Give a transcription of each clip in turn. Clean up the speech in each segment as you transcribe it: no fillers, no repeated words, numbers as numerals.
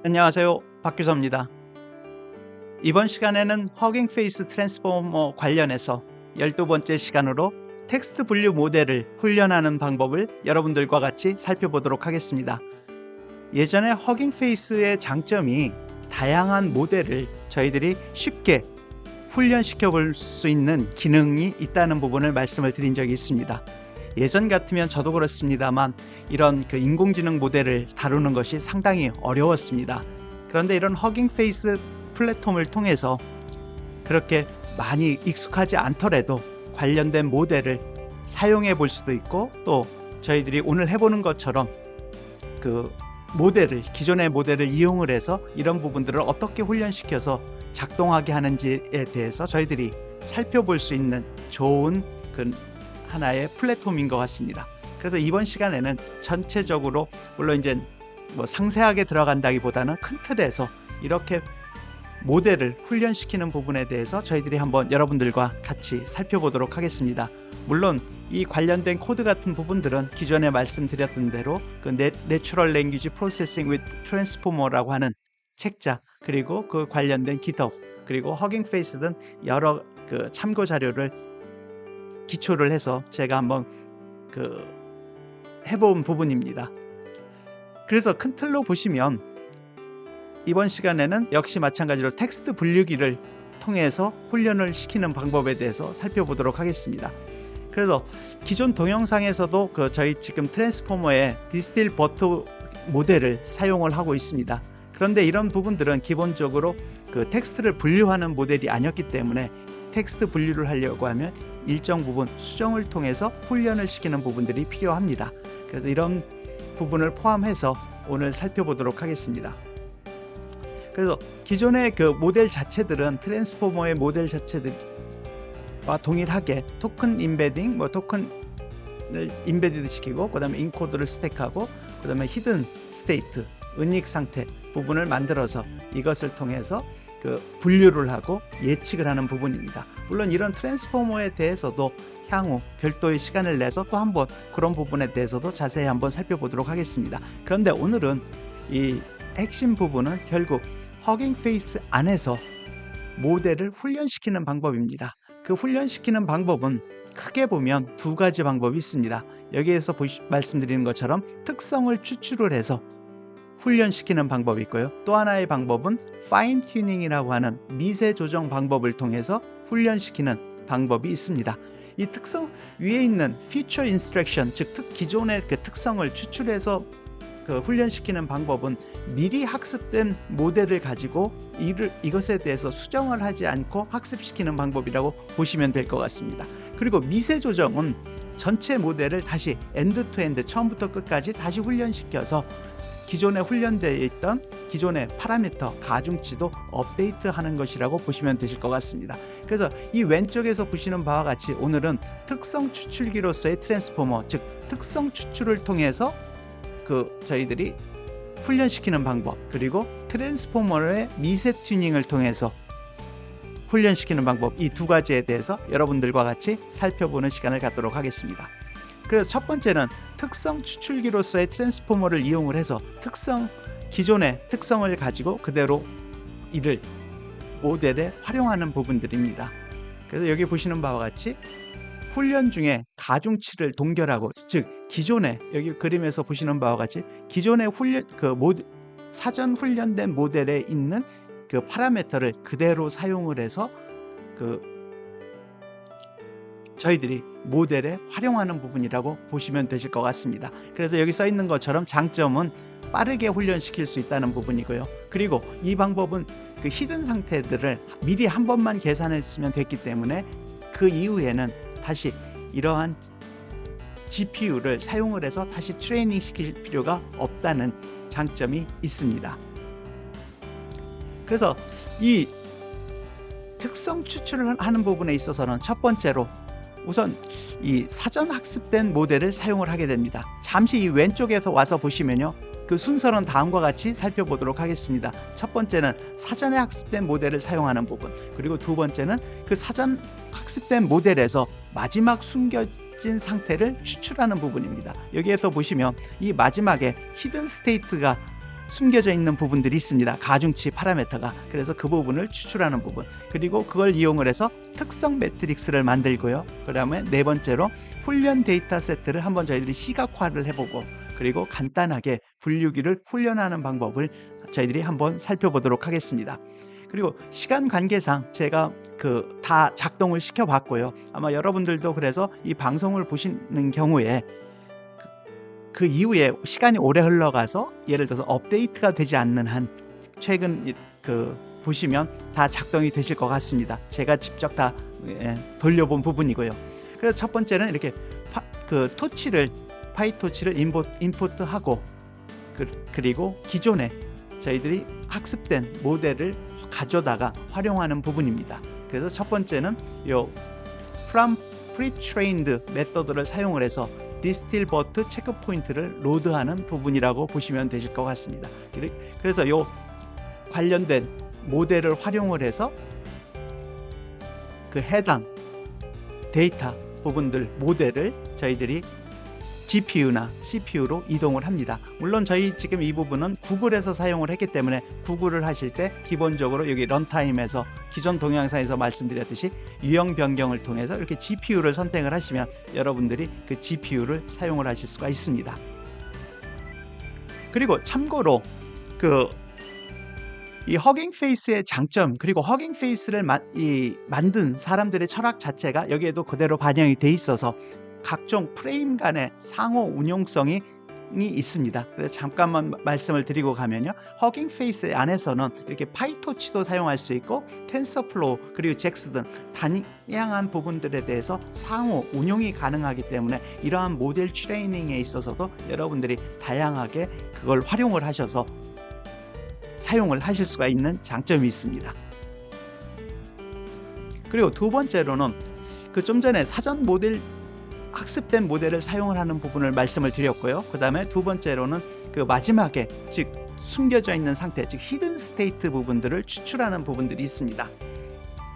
안녕하세요. 박규서입니다. 이번 시간에는 허깅 페이스 트랜스포머 관련해서 12번째 시간으로 텍스트 분류 모델을 훈련하는 방법을 여러분들과 같이 살펴보도록 하겠습니다. 예전에 허깅 페이스의 장점이 다양한 모델을 저희들이 쉽게 훈련시켜 볼 수 있는 기능이 있다는 부분을 말씀을 드린 적이 있습니다. 예전 같으면 저도 그렇습니다만 이런 인공지능 모델을 다루는 것이 상당히 어려웠습니다. 그런데 이런 허깅 페이스 플랫폼을 통해서 그렇게 많이 익숙하지 않더라도 관련된 모델을 사용해 볼 수도 있고, 또 저희들이 오늘 해보는 것처럼 기존의 모델을 이용을 해서 이런 부분들을 어떻게 훈련시켜서 작동하게 하는지에 대해서 저희들이 살펴볼 수 있는 좋은 하나의 플랫폼인 것 같습니다. 그래서 이번 시간에는 전체적으로, 물론 이제 상세하게 들어간다기보다는 큰 틀에서 이렇게 모델을 훈련시키는 부분에 대해서 저희들이 한번 여러분들과 같이 살펴보도록 하겠습니다. 물론 이 관련된 코드 같은 부분들은 기존에 말씀드렸던 대로 Natural Language Processing with Transformer라고 하는 책자, 그리고 그 관련된 GitHub, 그리고 허깅 페이스 등 여러 참고 자료를 기초를 해서 제가 한번 해본 부분입니다. 그래서 큰 틀로 보시면 이번 시간에는 역시 마찬가지로 텍스트 분류기를 통해서 훈련을 시키는 방법에 대해서 살펴보도록 하겠습니다. 그래서 기존 동영상에서도 저희 지금 트랜스포머의 디스틸 버터 모델을 사용을 하고 있습니다. 그런데 이런 부분들은 기본적으로 텍스트를 분류하는 모델이 아니었기 때문에 텍스트 분류를 하려고 하면 일정 부분 수정을 통해서 훈련을 시키는 부분들이 필요합니다. 그래서 이런 부분을 포함해서 오늘 살펴보도록 하겠습니다. 그래서 기존의 모델 자체들은 트랜스포머의 모델 자체들과 동일하게 토큰 인베딩, 토큰을 인베디드 시키고, 그 다음에 인코드를 스택하고, 그 다음에 히든 스테이트, 은닉 상태 부분을 만들어서 이것을 통해서 분류를 하고 예측을 하는 부분입니다. 물론 이런 트랜스포머에 대해서도 향후 별도의 시간을 내서 또 한번 그런 부분에 대해서도 자세히 한번 살펴보도록 하겠습니다. 그런데 오늘은 이 핵심 부분은 결국 허깅 페이스 안에서 모델을 훈련시키는 방법입니다. 그 훈련시키는 방법은 크게 보면 두 가지 방법이 있습니다. 여기에서 말씀드리는 것처럼 특성을 추출을 해서 훈련시키는 방법이 있고요. 또 하나의 방법은 파인 튜닝이라고 하는 미세 조정 방법을 통해서 훈련시키는 방법이 있습니다. 이 특성 위에 있는 피처 인스트럭션, 즉 기존의 특성을 추출해서 훈련시키는 방법은 미리 학습된 모델을 가지고 이것에 대해서 수정을 하지 않고 학습시키는 방법이라고 보시면 될 것 같습니다. 그리고 미세 조정은 전체 모델을 다시 엔드 투 엔드, 처음부터 끝까지 다시 훈련시켜서 기존에 훈련되어 있던 기존의 파라미터 가중치도 업데이트하는 것이라고 보시면 되실 것 같습니다. 그래서 이 왼쪽에서 보시는 바와 같이 오늘은 특성 추출기로서의 트랜스포머, 즉 특성 추출을 통해서 저희들이 훈련시키는 방법, 그리고 트랜스포머의 미세 튜닝을 통해서 훈련시키는 방법, 이 두 가지에 대해서 여러분들과 같이 살펴보는 시간을 갖도록 하겠습니다. 그래서 첫 번째는 특성 추출기로서의 트랜스포머를 이용을 해서 기존의 특성을 가지고 그대로 이를 모델에 활용하는 부분들입니다. 그래서 여기 보시는 바와 같이 훈련 중에 가중치를 동결하고, 즉 기존에 여기 그림에서 보시는 바와 같이 기존의 사전 훈련된 모델에 있는 파라미터를 그대로 사용을 해서 저희들이 모델에 활용하는 부분이라고 보시면 되실 것 같습니다. 그래서 여기 써 있는 것처럼 장점은 빠르게 훈련시킬 수 있다는 부분이고요. 그리고 이 방법은 히든 상태들을 미리 한 번만 계산했으면 됐기 때문에 그 이후에는 다시 이러한 GPU를 사용을 해서 다시 트레이닝 시킬 필요가 없다는 장점이 있습니다. 그래서 이 특성 추출을 하는 부분에 있어서는 첫 번째로 우선 이 사전 학습된 모델을 사용을 하게 됩니다. 잠시 이 왼쪽에서 와서 보시면요, 순서는 다음과 같이 살펴보도록 하겠습니다. 첫 번째는 사전에 학습된 모델을 사용하는 부분, 그리고 두 번째는 사전 학습된 모델에서 마지막 숨겨진 상태를 추출하는 부분입니다. 여기에서 보시면 이 마지막에 히든 스테이트가 숨겨져 있는 부분들이 있습니다. 가중치 파라미터가. 그래서 그 부분을 추출하는 부분. 그리고 그걸 이용을 해서 특성 매트릭스를 만들고요. 그다음에 네 번째로 훈련 데이터 세트를 한번 저희들이 시각화를 해보고, 그리고 간단하게 분류기를 훈련하는 방법을 저희들이 한번 살펴보도록 하겠습니다. 그리고 시간 관계상 제가 다 작동을 시켜봤고요. 아마 여러분들도 그래서 이 방송을 보시는 경우에 그 이후에 시간이 오래 흘러가서 예를 들어서 업데이트가 되지 않는 한 최근 보시면 다 작동이 되실 것 같습니다. 제가 직접 다 돌려본 부분이고요. 그래서 첫 번째는 이렇게 파이토치를 인포트하고 그리고 기존에 저희들이 학습된 모델을 가져다가 활용하는 부분입니다. 그래서 첫 번째는 요 from pre-trained 메서드를 사용을 해서 디스틸버트 체크 포인트를 로드하는 부분이라고 보시면 되실 것 같습니다. 그래서 요 관련된 모델을 활용을 해서 그 해당 데이터 부분들 모델을 저희들이 GPU나 CPU로 이동을 합니다. 물론 저희 지금 이 부분은 구글에서 사용을 했기 때문에 구글을 하실 때 기본적으로 여기 런타임에서 기존 동영상에서 말씀드렸듯이 유형 변경을 통해서 이렇게 GPU를 선택을 하시면 여러분들이 그 GPU를 사용을 하실 수가 있습니다. 그리고 참고로 이 허깅 페이스의 장점, 그리고 허깅 페이스를 만든 사람들의 철학 자체가 여기에도 그대로 반영이 돼 있어서 각종 프레임 간의 상호 운용성이 있습니다. 그래서 잠깐만 말씀을 드리고 가면요, 허깅 페이스 안에서는 이렇게 파이토치도 사용할 수 있고 텐서플로우 그리고 잭스 등 다양한 부분들에 대해서 상호 운용이 가능하기 때문에 이러한 모델 트레이닝에 있어서도 여러분들이 다양하게 그걸 활용을 하셔서 사용을 하실 수가 있는 장점이 있습니다. 그리고 두 번째로는 좀 전에 사전 모델 학습된 모델을 사용을 하는 부분을 말씀을 드렸고요. 그 다음에 두 번째로는 마지막에 즉 숨겨져 있는 상태, 즉 히든 스테이트 부분들을 추출하는 부분들이 있습니다.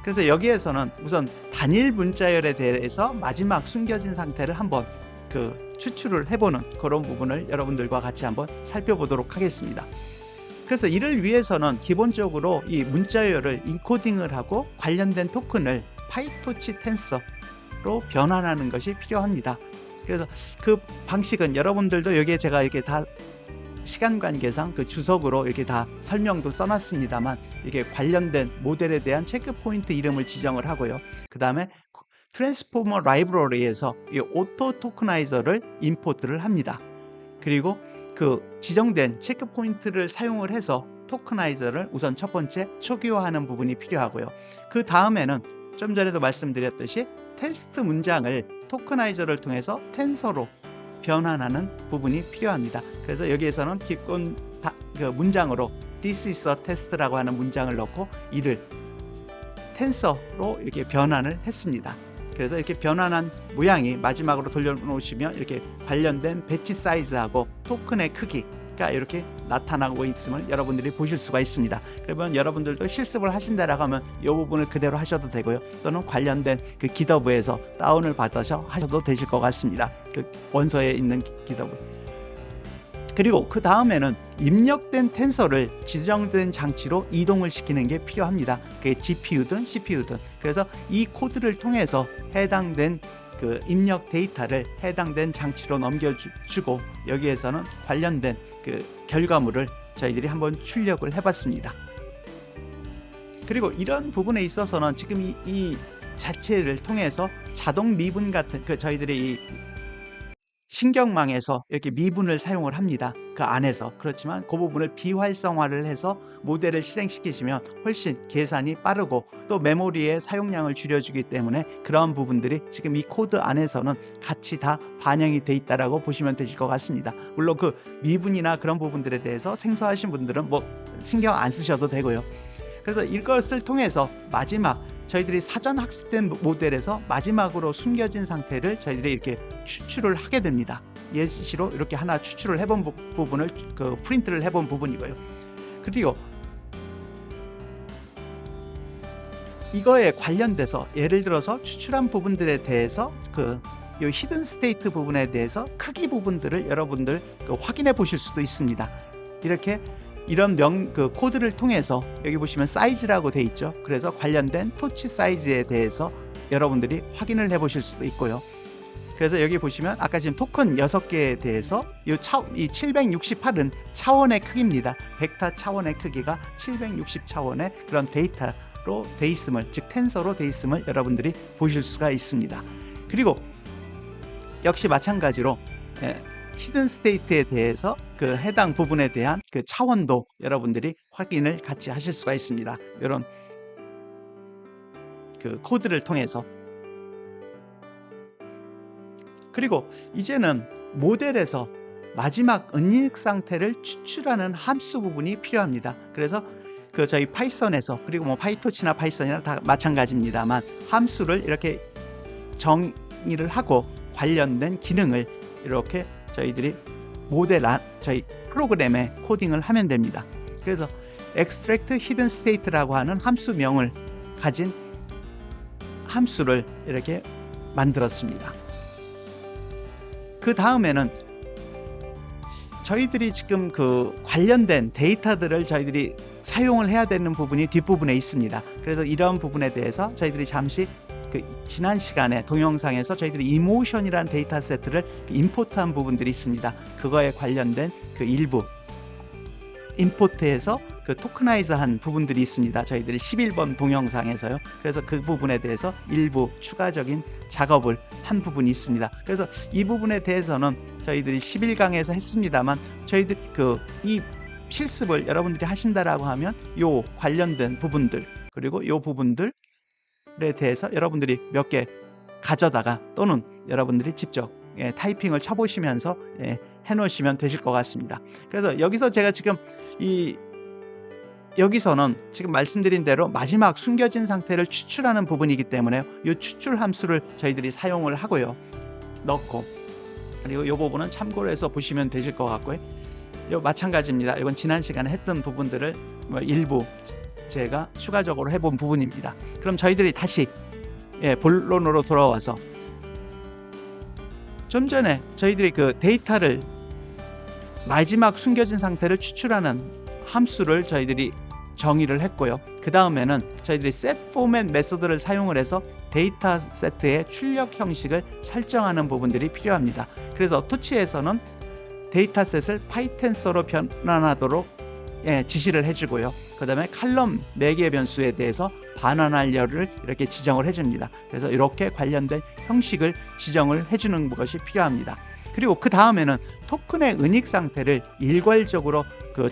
그래서 여기에서는 우선 단일 문자열에 대해서 마지막 숨겨진 상태를 한번 추출을 해보는 그런 부분을 여러분들과 같이 한번 살펴보도록 하겠습니다. 그래서 이를 위해서는 기본적으로 이 문자열을 인코딩을 하고 관련된 토큰을 파이토치 텐서로 변환하는 것이 필요합니다. 그래서 그 방식은 여러분들도 여기에 제가 이렇게 다 시간 관계상 주석으로 이렇게 다 설명도 써놨습니다만, 이게 관련된 모델에 대한 체크 포인트 이름을 지정을 하고요. 그 다음에 트랜스포머 라이브러리에서 이 오토 토크나이저를 임포트를 합니다. 그리고 지정된 체크 포인트를 사용을 해서 토크나이저를 우선 첫 번째 초기화하는 부분이 필요하고요. 그 다음에는 좀 전에도 말씀드렸듯이 테스트 문장을 토크나이저를 통해서 텐서로 변환하는 부분이 필요합니다. 그래서 여기에서는 기본 문장으로 This is a test라고 하는 문장을 넣고 이를 텐서로 이렇게 변환을 했습니다. 그래서 이렇게 변환한 모양이 마지막으로 돌려놓으시면 이렇게 관련된 배치 사이즈하고 토큰의 크기가 이렇게 나타나고 있음을 여러분들이 보실 수가 있습니다. 그러면 여러분들도 실습을 하신다라고 하면 이 부분을 그대로 하셔도 되고요. 또는 관련된 기더브에서 다운을 받아서 하셔도 되실 것 같습니다. 원서에 있는 기더브. 그리고 그 다음에는 입력된 텐서를 지정된 장치로 이동을 시키는 게 필요합니다. 그게 GPU든 CPU든. 그래서 이 코드를 통해서 해당된 입력 데이터를 해당된 장치로 넘겨주고 여기에서는 관련된 결과물을 저희들이 한번 출력을 해봤습니다. 그리고 이런 부분에 있어서는 지금 이 자체를 통해서 자동 미분 같은 저희들이 이 신경망에서 이렇게 미분을 사용을 합니다. 그 안에서. 그렇지만 그 부분을 비활성화를 해서 모델을 실행시키시면 훨씬 계산이 빠르고 또 메모리의 사용량을 줄여주기 때문에 그러한 부분들이 지금 이 코드 안에서는 같이 다 반영이 돼 있다라고 보시면 되실 것 같습니다. 물론 미분이나 그런 부분들에 대해서 생소하신 분들은 신경 안 쓰셔도 되고요. 그래서 이것을 통해서 마지막 저희들이 사전 학습된 모델에서 마지막으로 숨겨진 상태를 저희들이 이렇게 추출을 하게 됩니다. 예시로 이렇게 하나 추출을 해본 부분을 프린트를 해본 부분이고요. 그리고 이거에 관련돼서 예를 들어서 추출한 부분들에 대해서 이 히든 스테이트 부분에 대해서 크기 부분들을 여러분들 확인해 보실 수도 있습니다. 이렇게 이런 그 코드를 통해서 여기 보시면 사이즈라고 돼 있죠. 그래서 관련된 토치 사이즈에 대해서 여러분들이 확인을 해 보실 수도 있고요. 그래서 여기 보시면 아까 지금 토큰 6개에 대해서 이 768은 차원의 크기입니다. 벡터 차원의 크기가 760 차원의 그런 데이터로 돼 있음을, 즉 텐서로 돼 있음을 여러분들이 보실 수가 있습니다. 그리고 역시 마찬가지로 히든 스테이트에 대해서 그 해당 부분에 대한 그 차원도 여러분들이 확인을 같이 하실 수가 있습니다. 이런 그 코드를 통해서. 그리고 이제는 모델에서 마지막 은닉 상태를 추출하는 함수 부분이 필요합니다. 그래서 그 저희 파이썬에서, 그리고 뭐 파이토치나 파이썬이나 다 마찬가지입니다만, 함수를 이렇게 정의를 하고 관련된 기능을 이렇게 저희들이 저희 프로그램에 코딩을 하면 됩니다. 그래서 extract hidden state라고 하는 함수명을 가진 함수를 이렇게 만들었습니다. 그 다음에는 저희들이 지금 그 관련된 데이터들을 저희들이 사용을 해야 되는 부분이 뒷부분에 있습니다. 그래서 이런 부분에 대해서 저희들이 잠시 그 지난 시간에 동영상에서 저희들이 이모션이라는 데이터 세트를 임포트한 부분들이 있습니다. 그거에 관련된 그 일부 임포트해서 그 토크나이즈한 부분들이 있습니다. 저희들이 11번 동영상에서요. 그래서 그 부분에 대해서 일부 추가적인 작업을 한 부분이 있습니다. 그래서 이 부분에 대해서는 저희들이 11강에서 했습니다만, 저희들이 이 실습을 여러분들이 하신다라고 하면 요 관련된 부분들, 그리고 요 부분들에 대해서 여러분들이 몇 개 가져다가, 또는 여러분들이 직접 타이핑을 쳐보시면서 해놓으시면 되실 것 같습니다. 그래서 여기서 제가 지금 여기서는 지금 말씀드린 대로 마지막 숨겨진 상태를 추출하는 부분이기 때문에 이 추출 함수를 저희들이 사용을 하고요, 넣고, 그리고 이 부분은 참고로 해서 보시면 되실 것 같고요. 마찬가지입니다. 이건 지난 시간에 했던 부분들을 일부 제가 추가적으로 해본 부분입니다. 그럼 저희들이 다시 본론으로 돌아와서, 좀 전에 저희들이 그 데이터를 마지막 숨겨진 상태를 추출하는 함수를 저희들이 정의를 했고요. 그 다음에는 저희들이 set format 메소드를 사용을 해서 데이터 세트의 출력 형식을 설정하는 부분들이 필요합니다. 그래서 토치에서는 데이터셋을 파이텐서로 변환하도록 지시를 해주고요. 그 다음에 칼럼 4개의 변수에 대해서 반환하려를 이렇게 지정을 해줍니다. 그래서 이렇게 관련된 형식을 지정을 해주는 것이 필요합니다. 그리고 그 다음에는 토큰의 은닉 상태를 일괄적으로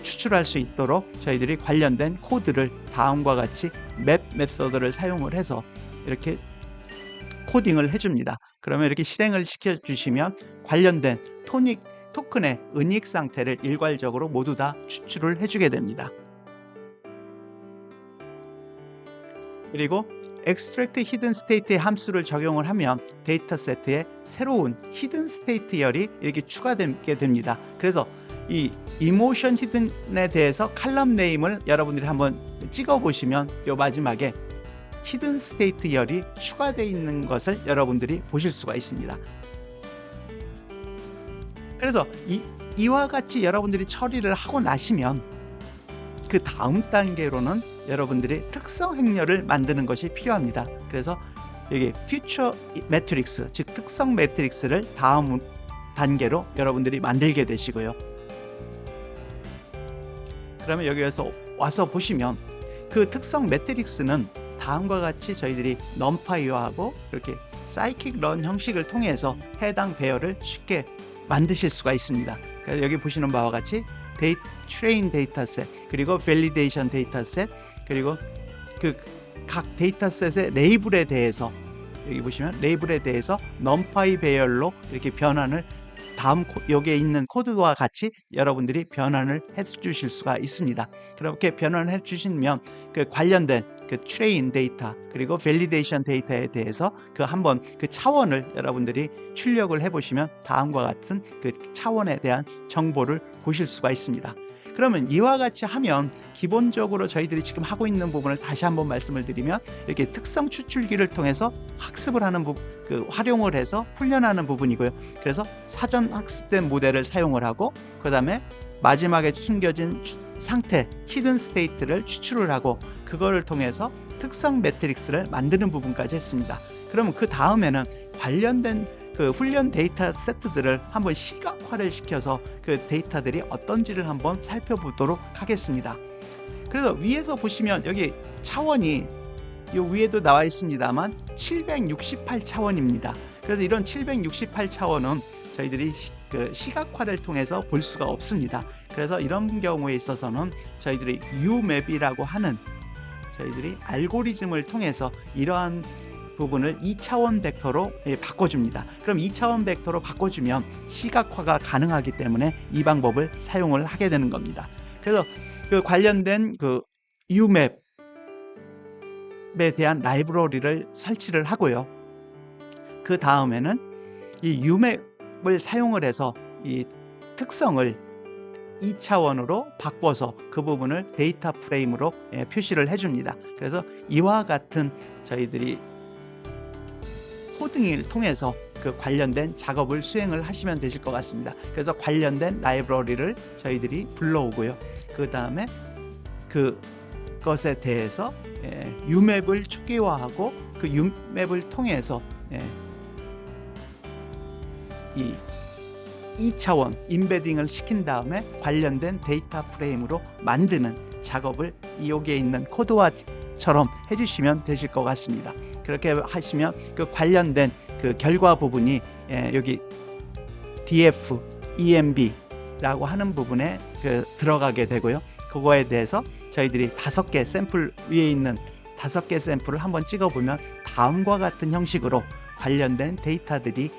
추출할 수 있도록 저희들이 관련된 코드를 다음과 같이 맵 메소드를 사용을 해서 이렇게 코딩을 해줍니다. 그러면 이렇게 실행을 시켜주시면 관련된 토큰의 은닉 상태를 일괄적으로 모두 다 추출을 해주게 됩니다. 그리고 extract hidden state의 함수를 적용을 하면 데이터 세트에 새로운 hidden state 열이 이렇게 추가되게 됩니다. 그래서 이 emotion hidden에 대해서 칼럼 네임을 여러분들이 한번 찍어 보시면 요 마지막에 hidden state 열이 추가되어 있는 것을 여러분들이 보실 수가 있습니다. 그래서 이와 같이 여러분들이 처리를 하고 나시면 그 다음 단계로는 여러분들이 특성 행렬을 만드는 것이 필요합니다. 그래서 여기 future matrix, 즉 특성 매트릭스를 다음 단계로 여러분들이 만들게 되시고요. 그러면 여기에서 와서 보시면 그 특성 매트릭스는 다음과 같이 저희들이 numpy하고 이렇게 scikit-learn 형식을 통해서 해당 배열을 쉽게 만드실 수가 있습니다. 그래서 여기 보시는 바와 같이 train 데이터셋, 그리고 validation 데이터셋, 그리고 그 각 데이터셋의 레이블에 대해서, 여기 보시면 레이블에 대해서 numpy 배열로 이렇게 변환을 다음 여기에 있는 코드와 같이 여러분들이 변환을 해 주실 수가 있습니다. 그렇게 변환을 해 주시면 그 관련된 그 train 데이터 그리고 validation 데이터에 대해서 그 한번 그 차원을 여러분들이 출력을 해 보시면 다음과 같은 그 차원에 대한 정보를 보실 수가 있습니다. 그러면 이와 같이 하면 기본적으로 저희들이 지금 하고 있는 부분을 다시 한번 말씀을 드리면, 이렇게 특성 추출기를 통해서 학습을 하는 활용을 해서 훈련하는 부분이고요. 그래서 사전 학습된 모델을 사용을 하고, 그 다음에 마지막에 숨겨진 상태, 히든 스테이트를 추출을 하고 그거를 통해서 특성 매트릭스를 만드는 부분까지 했습니다. 그러면 그 다음에는 관련된 그 훈련 데이터 세트들을 한번 시각화를 시켜서 그 데이터들이 어떤지를 한번 살펴보도록 하겠습니다. 그래서 위에서 보시면 여기 차원이 요 위에도 나와 있습니다만 768차원입니다. 그래서 이런 768차원은 저희들이 시각화를 통해서 볼 수가 없습니다. 그래서 이런 경우에 있어서는 저희들이 UMap이라고 하는 저희들이 알고리즘을 통해서 이러한 부분을 2차원 벡터로 바꿔줍니다. 그럼 2차원 벡터로 바꿔주면 시각화가 가능하기 때문에 이 방법을 사용을 하게 되는 겁니다. 그래서 그 관련된 그 UMap에 대한 라이브러리를 설치를 하고요. 그 다음에는 이 UMap을 사용을 해서 이 특성을 2차원으로 바꿔서 그 부분을 데이터 프레임으로 표시를 해줍니다. 그래서 이와 같은 저희들이 코딩을 통해서 그 관련된 작업을 수행을 하시면 되실 것 같습니다. 그래서 관련된 라이브러리를 저희들이 불러오고요. 그 다음에 그것에 대해서 UMap을 초기화하고 그 UMap을 통해서 이 2차원 임베딩을 시킨 다음에 관련된 데이터 프레임으로 만드는 작업을 여기에 있는 코드화처럼 해주시면 되실 것 같습니다. 그렇게 하시면 그 관련된 그 결과 부분이 여기 DF, EMB라고 하는 부분에 들어가게 되고요. 그거에 대해서 저희들이 5개 샘플 위에 있는 5개 샘플을 한번 찍어보면 다음과 같은 형식으로 관련된 데이터들이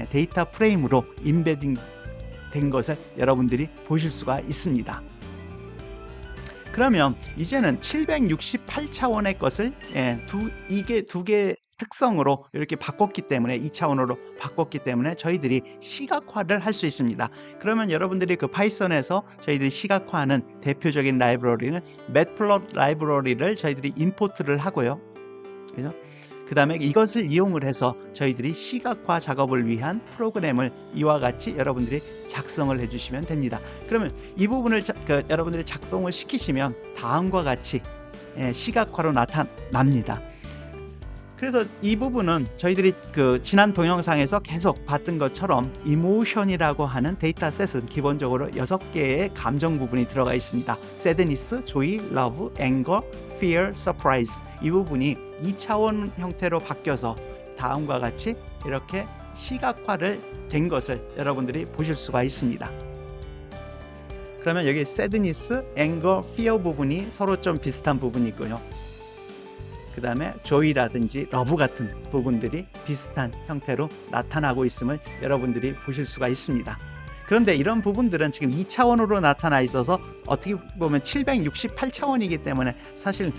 데이터 프레임으로 임베딩 된 것을 여러분들이 보실 수가 있습니다. 그러면 이제는 768차원의 것을 이게 두 개 특성으로 이렇게 바꿨기 때문에 2차원으로 바꿨기 때문에 저희들이 시각화를 할 수 있습니다. 그러면 여러분들이 그 파이썬에서 저희들이 시각화하는 대표적인 라이브러리는 매트플롯 라이브러리를 저희들이 임포트를 하고요. 그죠? 그 다음에 이것을 이용을 해서 저희들이 시각화 작업을 위한 프로그램을 이와 같이 여러분들이 작성을 해주시면 됩니다. 그러면 이 부분을 여러분들이 작성을 시키시면 다음과 같이 시각화로 나타납니다. 그래서 이 부분은 저희들이 그 지난 동영상에서 계속 봤던 것처럼 이모션이라고 하는 데이터셋은 기본적으로 6개의 감정 부분이 들어가 있습니다. sadness, joy, love, anger, fear, surprise. 이 부분이 2차원 형태로 바뀌어서 다음과 같이 이렇게 시각화를 된 것을 여러분들이 보실 수가 있습니다. 그러면 여기 sadness, anger, fear 부분이 서로 좀 비슷한 부분이 있고요. 그 다음에 joy라든지 love 같은 부분들이 비슷한 형태로 나타나고 있음을 여러분들이 보실 수가 있습니다. 그런데 이런 부분들은 지금 2차원으로 나타나 있어서 어떻게 보면 768차원이기 때문에 사실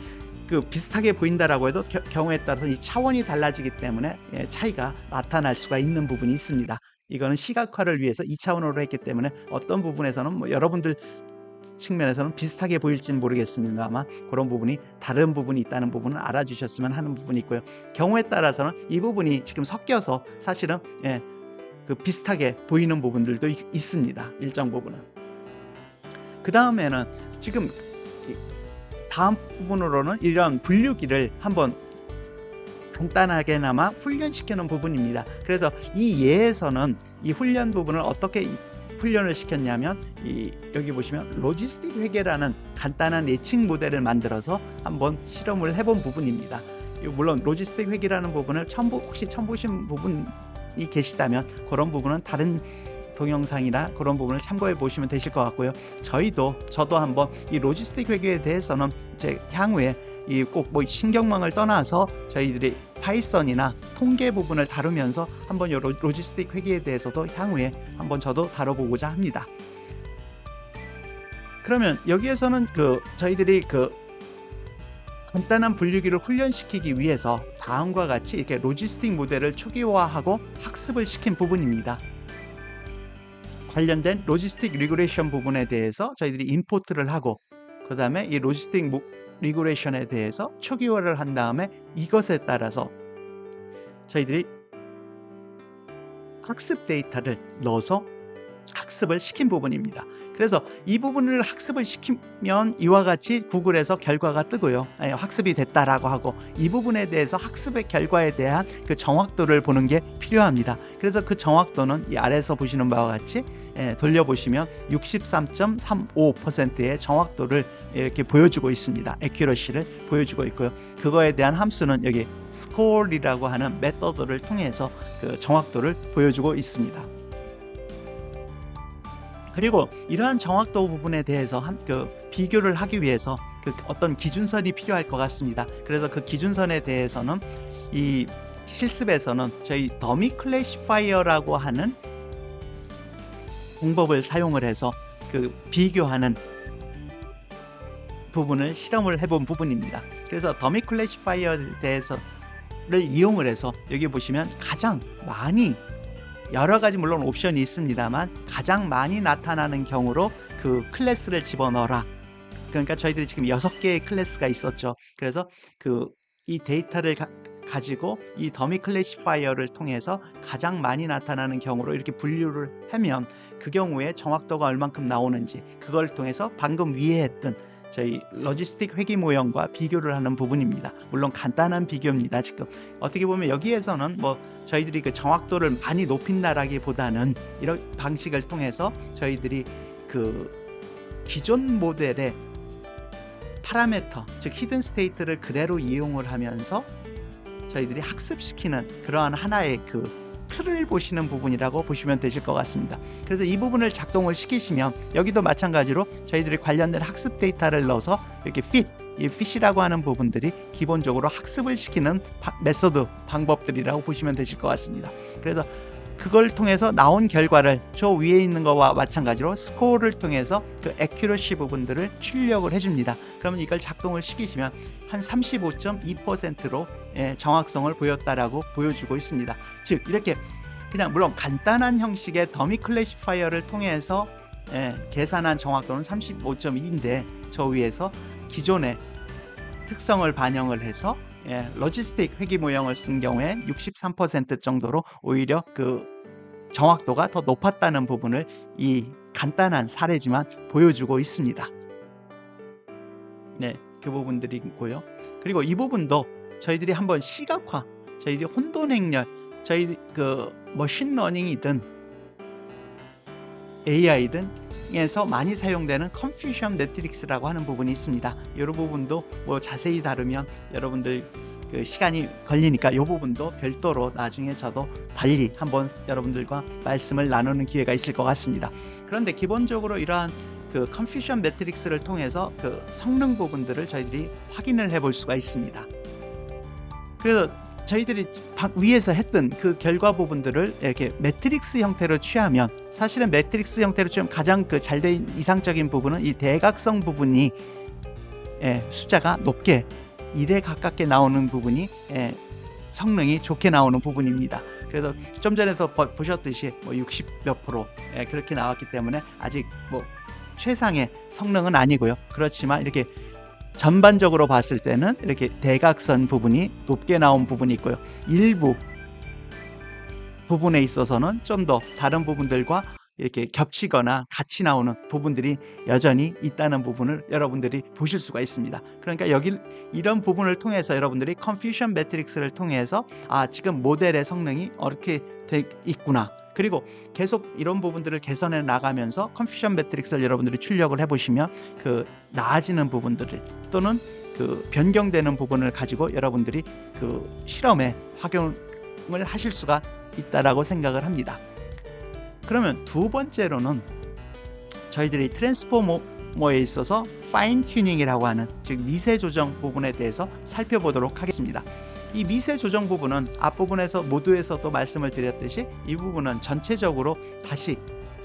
그 비슷하게 보인다라고 해도 경우에 따라서 이 차원이 달라지기 때문에 차이가 나타날 수가 있는 부분이 있습니다. 이거는 시각화를 위해서 2차원으로 했기 때문에 어떤 부분에서는 뭐 여러분들 측면에서는 비슷하게 보일지는 모르겠습니다만 그런 부분이 다른 부분이 있다는 부분은 알아주셨으면 하는 부분이 있고요. 경우에 따라서는 이 부분이 지금 섞여서 사실은 그 비슷하게 보이는 부분들도 있습니다. 일정 부분은. 그 다음에는 지금 다음 부분으로는 이런 분류기를 한번 간단하게나마 훈련시키는 부분입니다. 그래서 이 예에서는 이 훈련 부분을 어떻게 훈련을 시켰냐면 여기 보시면 로지스틱 회계라는 간단한 예측 모델을 만들어서 한번 실험을 해본 부분입니다. 물론 로지스틱 회계라는 부분을 혹시 처음 보신 부분이 계시다면 그런 부분은 다른 동영상이나 그런 부분을 참고해 보시면 되실 것 같고요. 저도 한번 이 로지스틱 회계에 대해서는 이제 향후에 꼭 뭐 신경망을 떠나서 저희들이 파이썬이나 통계 부분을 다루면서 한번 이 로지스틱 회계에 대해서도 향후에 한번 저도 다뤄보고자 합니다. 그러면 여기에서는 저희들이 간단한 분류기를 훈련시키기 위해서 다음과 같이 이렇게 로지스틱 모델을 초기화하고 학습을 시킨 부분입니다. 관련된 로지스틱 리그레이션 부분에 대해서 저희들이 임포트를 하고 그 다음에 이 로지스틱 리그레이션에 대해서 초기화를 한 다음에 이것에 따라서 저희들이 학습 데이터를 넣어서 학습을 시킨 부분입니다. 그래서 이 부분을 학습을 시키면 이와 같이 구글에서 결과가 뜨고요. 학습이 됐다라고 하고 이 부분에 대해서 학습의 결과에 대한 그 정확도를 보는 게 필요합니다. 그래서 그 정확도는 이 아래에서 보시는 바와 같이 돌려보시면 63.35%의 정확도를 이렇게 보여주고 있습니다. 액큐러시를 보여주고 있고요. 그거에 대한 함수는 여기 스코어이라고 하는 메서드를 통해서 그 정확도를 보여주고 있습니다. 그리고 이러한 정확도 부분에 대해서 비교를 하기 위해서 어떤 기준선이 필요할 것 같습니다. 그래서 그 기준선에 대해서는 이 실습에서는 저희 더미 클래시파이어라고 하는 공법을 사용을 해서 비교하는 부분을 실험을 해본 부분입니다. 그래서 더미 클래시파이어에 대해서를 이용을 해서 여기 보시면 가장 많이 여러 가지 물론 옵션이 있습니다만 가장 많이 나타나는 경우로 그 클래스를 집어넣어라. 그러니까 저희들이 지금 6개의 클래스가 있었죠. 그래서 이 데이터를 가지고 이 더미 클래시파이어를 통해서 가장 많이 나타나는 경우로 이렇게 분류를 하면 그 경우에 정확도가 얼만큼 나오는지 그걸 통해서 방금 위에 했던 저희 로지스틱 회귀 모형과 비교를 하는 부분입니다. 물론 간단한 비교입니다. 지금 어떻게 보면 여기에서는 저희들이 그 정확도를 많이 높인다라기보다는 이런 방식을 통해서 저희들이 기존 모델의 파라미터, 즉 히든 스테이트를 그대로 이용을 하면서 저희들이 학습시키는 그러한 하나의 틀을 보시는 부분이라고 보시면 되실 것 같습니다. 그래서 이 부분을 작동을 시키시면 여기도 마찬가지로 저희들이 관련된 학습 데이터를 넣어서 이렇게 이 fit이라고 하는 부분들이 기본적으로 학습을 시키는 메소드 방법들이라고 보시면 되실 것 같습니다. 그래서 그걸 통해서 나온 결과를 저 위에 있는 거와 마찬가지로 스코어를 통해서 그 액큐러시 부분들을 출력을 해줍니다. 그러면 이걸 작동을 시키시면 한 35.2%로 정확성을 보였다라고 보여주고 있습니다. 즉 이렇게 그냥 물론 간단한 형식의 더미 클래시파이어를 통해서 계산한 정확도는 35.2인데 저 위에서 기존의 특성을 반영을 해서 로지스틱 회귀 모형을 쓴 경우에 63% 정도로 오히려 정확도가 더 높았다는 부분을 이 간단한 사례지만 보여주고 있습니다. 그 부분들이 있고요. 그리고 이 부분도 저희들이 한번 시각화, 저희들이 혼돈 행렬, 저희 머신러닝이든 AI든 에서 많이 사용되는 컨퓨전 매트릭스라고 하는 부분이 있습니다. 이 부분도 자세히 다루면 여러분들 시간이 걸리니까 이 부분도 별도로 나중에 저도 달리 한번 여러분들과 말씀을 나누는 기회가 있을 것 같습니다. 그런데 기본적으로 이러한 컨퓨전 매트릭스를 통해서 성능 부분들을 저희들이 확인을 해볼 수가 있습니다. 그래서 저희들이 위에서 했던 그 결과 부분들을 이렇게 매트릭스 형태로 취하면 사실은 매트릭스 형태로 취하면 가장 잘된 이상적인 부분은 이 대각성 부분이 숫자가 높게 1에 가깝게 나오는 부분이 성능이 좋게 나오는 부분입니다. 그래서 좀 전에도 보셨듯이 60몇 프로 그렇게 나왔기 때문에 아직 최상의 성능은 아니고요. 그렇지만 이렇게 전반적으로 봤을 때는 이렇게 대각선 부분이 높게 나온 부분이 있고요. 일부 부분에 있어서는 좀 더 다른 부분들과 이렇게 겹치거나 같이 나오는 부분들이 여전히 있다는 부분을 여러분들이 보실 수가 있습니다. 그러니까 이런 부분을 통해서 여러분들이 컨퓨전 매트릭스를 통해서 지금 모델의 성능이 이렇게 돼 있구나. 그리고 계속 이런 부분들을 개선해 나가면서 컨퓨전 매트릭스를 여러분들이 출력을 해보시면 나아지는 부분들을 또는 변경되는 부분을 가지고 여러분들이 실험에 활용을 하실 수가 있다라고 생각을 합니다. 그러면 두 번째로는 저희들이 트랜스포머에 있어서 파인 튜닝이라고 하는 즉 미세 조정 부분에 대해서 살펴보도록 하겠습니다. 이 미세 조정 부분은 앞부분에서 모두에서도 말씀을 드렸듯이 이 부분은 전체적으로 다시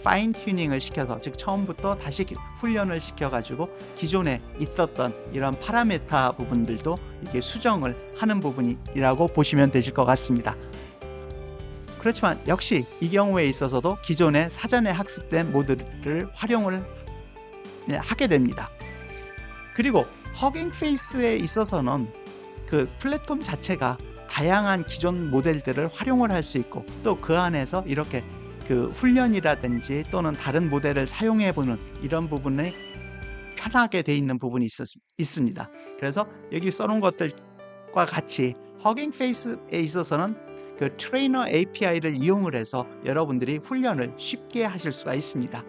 파인 튜닝을 시켜서 즉 처음부터 다시 훈련을 시켜가지고 기존에 있었던 이런 파라미터 부분들도 이게 수정을 하는 부분이라고 보시면 되실 것 같습니다. 그렇지만 역시 이 경우에 있어서도 기존에 사전에 학습된 모듈을 활용을 하게 됩니다. 그리고 허깅 페이스에 있어서는 플랫폼 자체가 다양한 기존 모델들을 활용을 할 수 있고 또 그 안에서 이렇게 그 훈련이라든지 또는 다른 모델을 사용해 보는 이런 부분에 편하게 돼 있는 부분이 있습니다. 그래서 여기 써놓은 것들과 같이 허깅 페이스에 있어서는 그 트레이너 API를 이용을 해서 여러분들이 훈련을 쉽게 하실 수가 있습니다.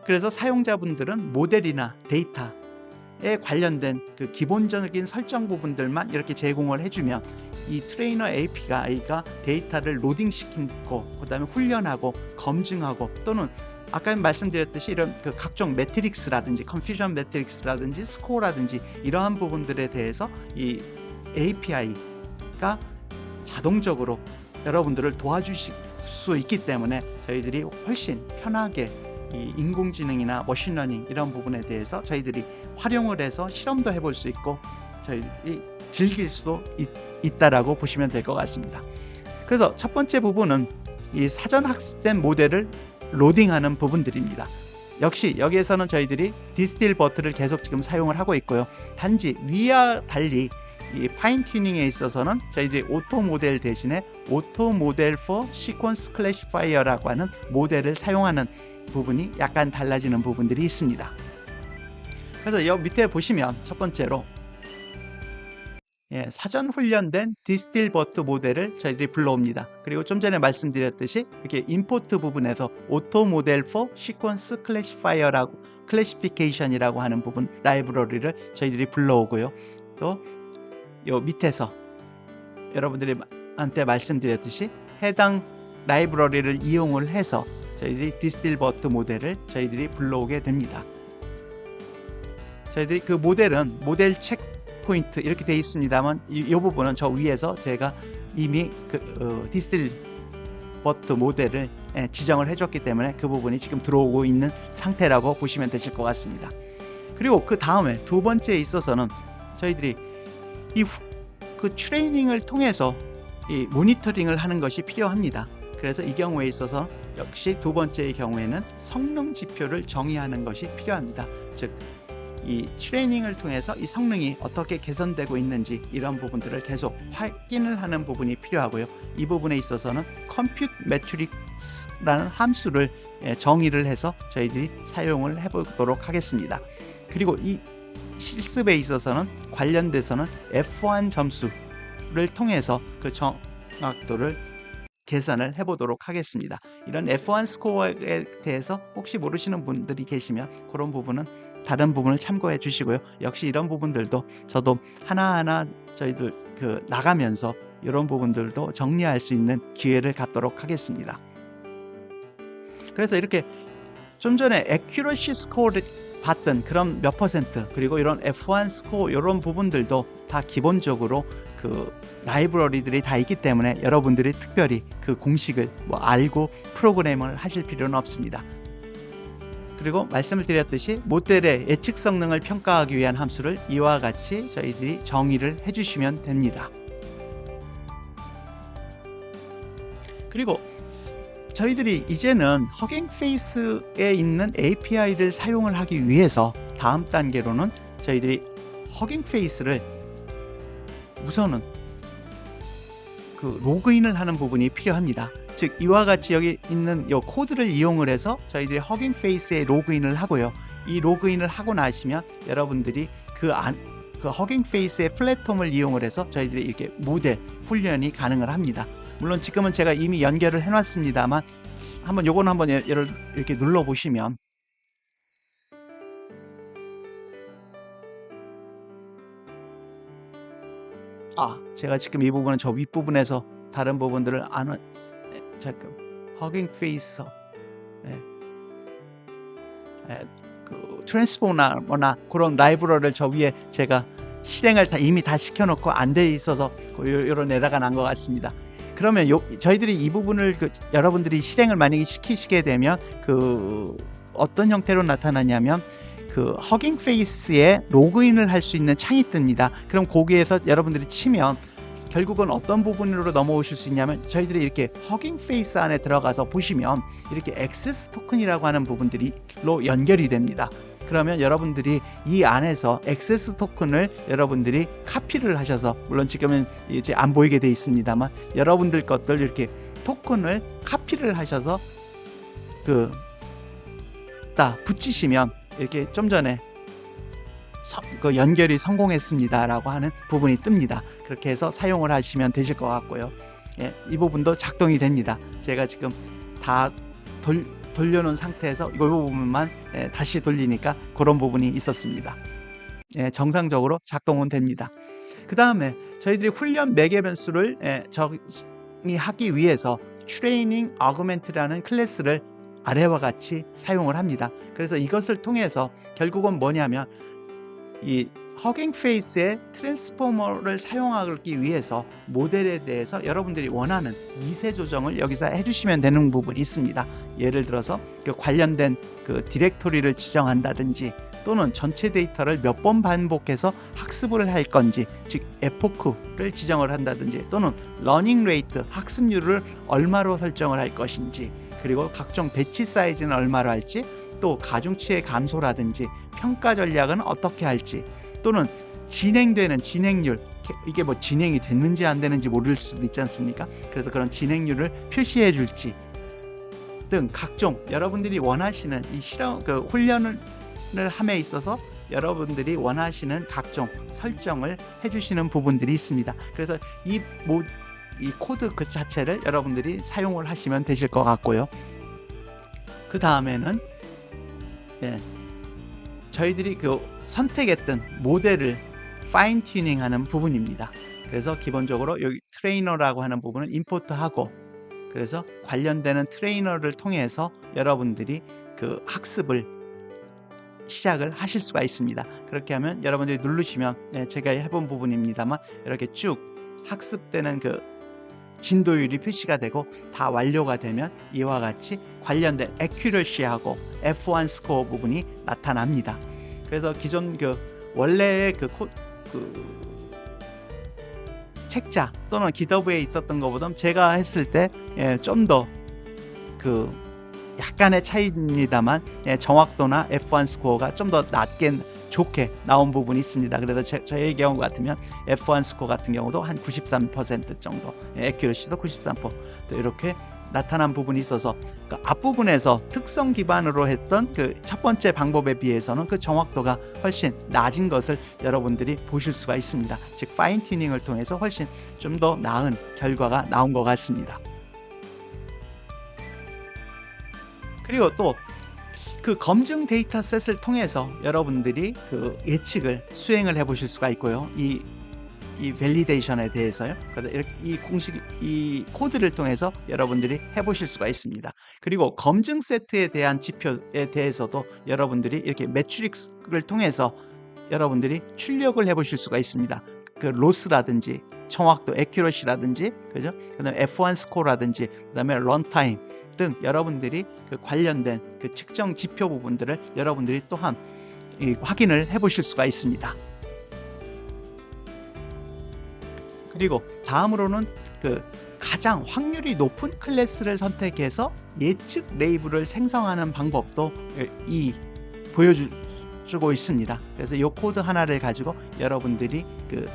그래서 사용자분들은 모델이나 데이터에 관련된 그 기본적인 설정 부분들만 이렇게 제공을 해주면 이 트레이너 API가 데이터를 로딩시키고 그다음에 훈련하고 검증하고 또는 아까 말씀드렸듯이 이런 그 각종 매트릭스라든지 컨퓨전 매트릭스라든지 스코어라든지 이러한 부분들에 대해서 이 API가 자동적으로 여러분들을 도와주실 수 있기 때문에 저희들이 훨씬 편하게 이 인공지능이나 머신러닝 이런 부분에 대해서 저희들이 활용을 해서 실험도 해볼 수 있고 저희들이 즐길 수도 있다라고 보시면 될 것 같습니다. 그래서 첫 번째 부분은 이 사전 학습된 모델을 로딩하는 부분들입니다. 역시 여기에서는 저희들이 디스틸버트를 계속 지금 사용을 하고 있고요. 단지 위와 달리 이 파인 튜닝에 있어서는 저희들이 오토 모델 대신에 오토 모델 for sequence classifier라고 하는 모델을 사용하는 부분이 약간 달라지는 부분들이 있습니다. 그래서 여기 밑에 보시면 첫 번째로 사전 훈련된 디스틸버트 모델을 저희들이 불러옵니다. 그리고 좀 전에 말씀드렸듯이 이렇게 임포트 부분에서 오토 모델 for sequence classifier라고 클래시피케이션이라고 하는 부분 라이브러리를 저희들이 불러오고요. 또 요 밑에서 여러분들한테 말씀드렸듯이 해당 라이브러리를 이용을 해서 저희들이 디스틸버트 모델을 저희들이 불러오게 됩니다. 저희들이 그 모델은 모델 체크 포인트 이렇게 되어 있습니다만 이 부분은 저 위에서 제가 이미 그 디스틸버트 모델을 지정을 해줬기 때문에 그 부분이 지금 들어오고 있는 상태라고 보시면 되실 것 같습니다. 그리고 그 다음에 두 번째에 있어서는 저희들이 그 트레이닝을 통해서 이 모니터링을 하는 것이 필요합니다. 그래서 이 경우에 있어서 역시 두 번째의 경우에는 성능 지표를 정의하는 것이 필요합니다. 즉 이 트레이닝을 통해서 이 성능이 어떻게 개선되고 있는지 이런 부분들을 계속 확인을 하는 부분이 필요하고요. 이 부분에 있어서는 compute matrix라는 함수를 정의를 해서 저희들이 사용을 해보도록 하겠습니다. 그리고 이 실습에 있어서는 관련돼서는 F1 점수를 통해서 그 정확도를 계산을 해보도록 하겠습니다. 이런 F1 스코어에 대해서 혹시 모르시는 분들이 계시면 그런 부분은 다른 부분을 참고해 주시고요. 역시 이런 부분들도 저도 하나하나 저희들 나가면서 이런 부분들도 정리할 수 있는 기회를 갖도록 하겠습니다. 그래서 이렇게 좀 전에 accuracy 스코어를 봤던 그런 몇 퍼센트 그리고 이런 F1 스코어 이런 부분들도 다 기본적으로 그 라이브러리들이 다 있기 때문에 여러분들이 특별히 그 공식을 알고 프로그램을 하실 필요는 없습니다. 그리고 말씀을 드렸듯이 모델의 예측 성능을 평가하기 위한 함수를 이와 같이 저희들이 정의를 해주시면 됩니다. 그리고 저희들이 이제는 허깅 페이스에 있는 API를 사용을 하기 위해서 다음 단계로는 저희들이 허깅 페이스를 우선은 그 로그인을 하는 부분이 필요합니다. 즉 이와 같이 여기 있는 이 코드를 이용을 해서 저희들이 허깅 페이스에 로그인을 하고요. 이 로그인을 하고 나시면 여러분들이 그 허깅 페이스의 플랫폼을 이용을 해서 저희들이 이렇게 모델 훈련이 가능을 합니다. 물론 지금은 제가 이미 연결을 해놨습니다만 요거는 한번 이렇게 눌러 보시면 제가 지금 이 부분은 저 윗부분에서 다른 부분들을 잠깐 허깅 페이스 그 트랜스포머나 그런 라이브러리를 저 위에 제가 실행을 이미 다 시켜놓고 안 돼 있어서 이런 에러가 난 것 같습니다. 그러면 저희들이 이 부분을 여러분들이 실행을 만약에 시키시게 되면 어떤 형태로 나타나냐면 그 허깅 페이스에 로그인을 할 수 있는 창이 뜹니다. 그럼 거기에서 여러분들이 치면 결국은 어떤 부분으로 넘어오실 수 있냐면 저희들이 이렇게 허깅 페이스 안에 들어가서 보시면 이렇게 액세스 토큰이라고 하는 부분들로 연결이 됩니다. 그러면 여러분들이 이 안에서 액세스 토큰을 여러분들이 카피를 하셔서 물론 지금은 이제 안 보이게 돼 있습니다만 여러분들 것들 이렇게 토큰을 카피를 하셔서 딱 붙이시면 이렇게 좀 전에 그 연결이 성공했습니다라고 하는 부분이 뜹니다. 그렇게 해서 사용을 하시면 되실 것 같고요. 예, 이 부분도 작동이 됩니다. 제가 지금 다 돌려놓은 상태에서 이 부분만 다시 돌리니까 그런 부분이 있었습니다. 예, 정상적으로 작동은 됩니다. 그 다음에 저희들이 훈련 매개 변수를 정의하기 위해서 트레이닝 어그멘트라는 클래스를 아래와 같이 사용을 합니다. 그래서 이것을 통해서 결국은 뭐냐면 이 허깅 페이스의 트랜스포머를 사용하기 위해서 모델에 대해서 여러분들이 원하는 미세 조정을 여기서 해주시면 되는 부분이 있습니다. 예를 들어서 그 관련된 그 디렉토리를 지정한다든지 또는 전체 데이터를 몇 번 반복해서 학습을 할 건지, 즉 에포크를 지정을 한다든지 또는 러닝 레이트 학습률을 얼마로 설정을 할 것인지, 그리고 각종 배치 사이즈는 얼마로 할지, 또 가중치의 감소라든지 평가 전략은 어떻게 할지, 또는 진행되는 진행률, 이게 뭐 진행이 됐는지 안 되는지 모를 수도 있지 않습니까? 그래서 그런 진행률을 표시해 줄지 등 각종 여러분들이 원하시는 이 실험 훈련을 함에 있어서 여러분들이 원하시는 각종 설정을 해주시는 부분들이 있습니다. 그래서 이 코드 그 자체를 여러분들이 사용을 하시면 되실 것 같고요. 그 다음에는 저희들이 선택했던 모델을 파인 튜닝하는 부분입니다. 그래서 기본적으로 여기 트레이너라고 하는 부분을 임포트하고, 그래서 관련되는 트레이너를 통해서 여러분들이 그 학습을 시작을 하실 수가 있습니다. 그렇게 하면 여러분들이 누르시면 제가 해본 부분입니다만 이렇게 쭉 학습되는 그 진도율이 표시가 되고 다 완료가 되면 이와 같이 관련된 accuracy하고 F1 스코어 부분이 나타납니다. 그래서 기존 원래의 책자 또는 GitHub에 있었던 것보다 제가 했을 때 좀 더 약간의 차이입니다만 정확도나 F1 스코어가 좀 더 낮게 좋게 나온 부분이 있습니다. 그래서 저의 경우 같으면 F1 스코어 같은 경우도 한 93% 정도, 액큐러시도 93% 이렇게 나타난 부분이 있어서 그 앞부분에서 특성 기반으로 했던 그 첫 번째 방법에 비해서는 그 정확도가 훨씬 낮은 것을 여러분들이 보실 수가 있습니다. 즉 파인 튜닝을 통해서 훨씬 좀 더 나은 결과가 나온 것 같습니다. 그리고 또 그 검증 데이터셋을 통해서 여러분들이 그 예측을 수행을 해보실 수가 있고요. 이 밸리데이션에 대해서요. 이 코드를 통해서 여러분들이 해보실 수가 있습니다. 그리고 검증 세트에 대한 지표에 대해서도 여러분들이 이렇게 매트릭스를 통해서 여러분들이 출력을 해보실 수가 있습니다. 그 로스라든지 정확도, 액큐러시라든지, 그죠? 그다음에 F1 스코어라든지, 그다음에 런타임 등 여러분들이 그 관련된 그 측정 지표 부분들을 여러분들이 또한 확인을 해보실 수가 있습니다. 그리고 다음으로는 그 가장 확률이 높은 클래스를 선택해서 예측 레이블을 생성하는 방법도 보여주고 있습니다. 그래서 이 코드 하나를 가지고 여러분들이 그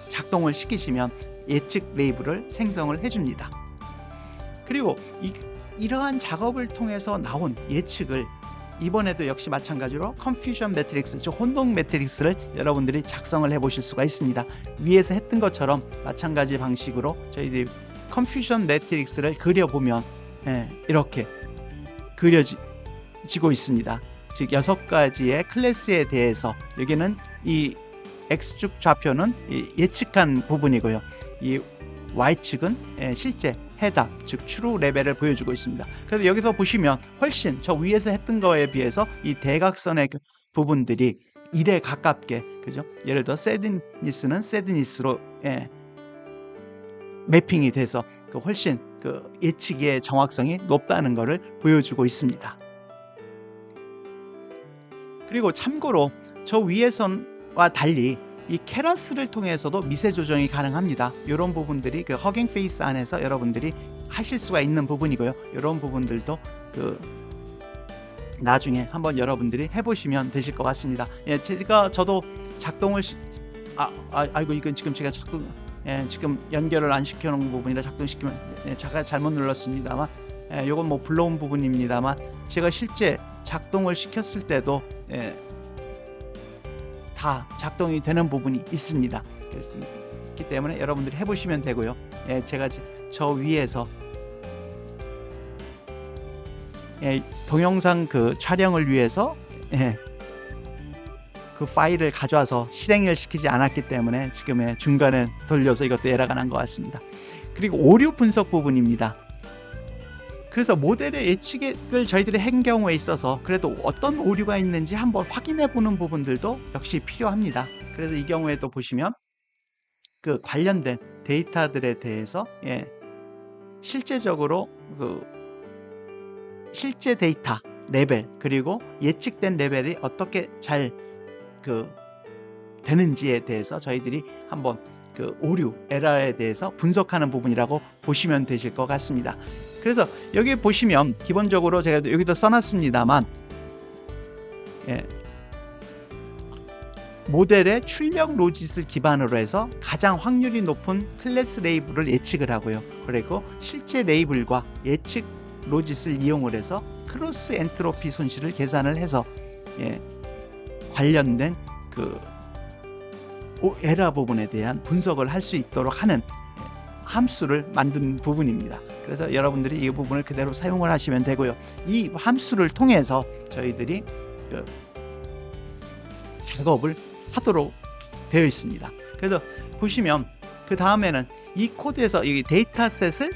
작동을 시키시면 예측 레이블을 생성을 해줍니다. 그리고 이러한 작업을 통해서 나온 예측을 이번에도 역시 마찬가지로 컨퓨전 매트릭스, 즉 혼동 매트릭스를 여러분들이 작성을 해보실 수가 있습니다. 위에서 했던 것처럼 마찬가지 방식으로 저희들이 컨퓨전 매트릭스를 그려보면 이렇게 그려지고 있습니다. 즉 6가지의 클래스에 대해서 여기는 이 X축 좌표는 예측한 부분이고요. 이 Y축은 실제 해답, 즉 트루 레벨을 보여주고 있습니다. 그래서 여기서 보시면 훨씬 저 위에서 했던 거에 비해서 이 대각선의 부분들이 1에 가깝게, 그죠? 예를 들어 새드니스는 새드니스로 매핑이 돼서 훨씬 예측의 정확성이 높다는 것을 보여주고 있습니다. 그리고 참고로 저 위에선과 달리 이 케러스를 통해서도 미세 조정이 가능합니다. 이런 부분들이 그 허깅 페이스 안에서 여러분들이 하실 수가 있는 부분이고요. 이런 부분들도 나중에 한번 여러분들이 해보시면 되실 것 같습니다. 저도 작동을 아이고 이건 지금 제가 지금 연결을 안 시켜놓은 부분이라 작동시키면 제가 잘못 눌렀습니다만 요건 뭐 불러온 부분입니다만 제가 실제 작동을 시켰을 때도 다 작동이 되는 부분이 있습니다. 그렇기 때문에 여러분들이 해보시면 되고요. 제가 저 위에서 동영상 그 촬영을 위해서 그 파일을 가져와서 실행을 시키지 않았기 때문에 지금 중간에 돌려서 이것도 에러가 난 것 같습니다. 그리고 오류 분석 부분입니다. 그래서 모델의 예측을 저희들이 한 경우에 있어서 그래도 어떤 오류가 있는지 한번 확인해 보는 부분들도 역시 필요합니다. 그래서 이 경우에도 보시면 그 관련된 데이터들에 대해서 실제적으로 그 실제 데이터 레벨 그리고 예측된 레벨이 어떻게 잘 되는지에 대해서 저희들이 한번 그 오류, 에러에 대해서 분석하는 부분이라고 보시면 되실 것 같습니다. 그래서 여기 보시면 기본적으로 제가 여기도 써놨습니다만 모델의 출력 로짓을 기반으로 해서 가장 확률이 높은 클래스 레이블을 예측을 하고요. 그리고 실제 레이블과 예측 로짓을 이용을 해서 크로스 엔트로피 손실을 계산을 해서 관련된 그 에러 부분에 대한 분석을 할 수 있도록 하는 함수를 만든 부분입니다. 그래서 여러분들이 이 부분을 그대로 사용을 하시면 되고요. 이 함수를 통해서 저희들이 그 작업을 하도록 되어 있습니다. 그래서 보시면 그 다음에는 이 코드에서 이 데이터셋을